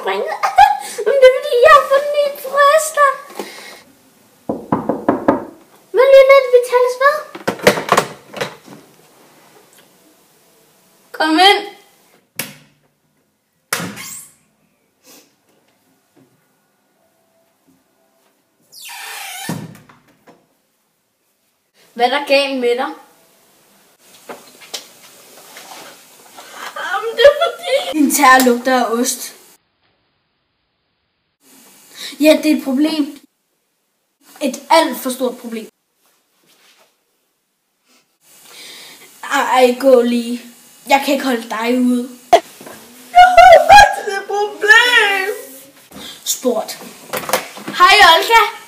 ringet. Men det er fordi, jeg har fået nye bryster. Men Lynette, vi tales med. Kom ind. Hvad er der galt med dig? Jamen, det er fordi... Din tær lugter af ost. Ja, det er et problem. Et alt for stort problem. Ej, gå lige. Jeg kan ikke holde dig ude. Jeg har faktisk et problem. Sport. Hej, Olga.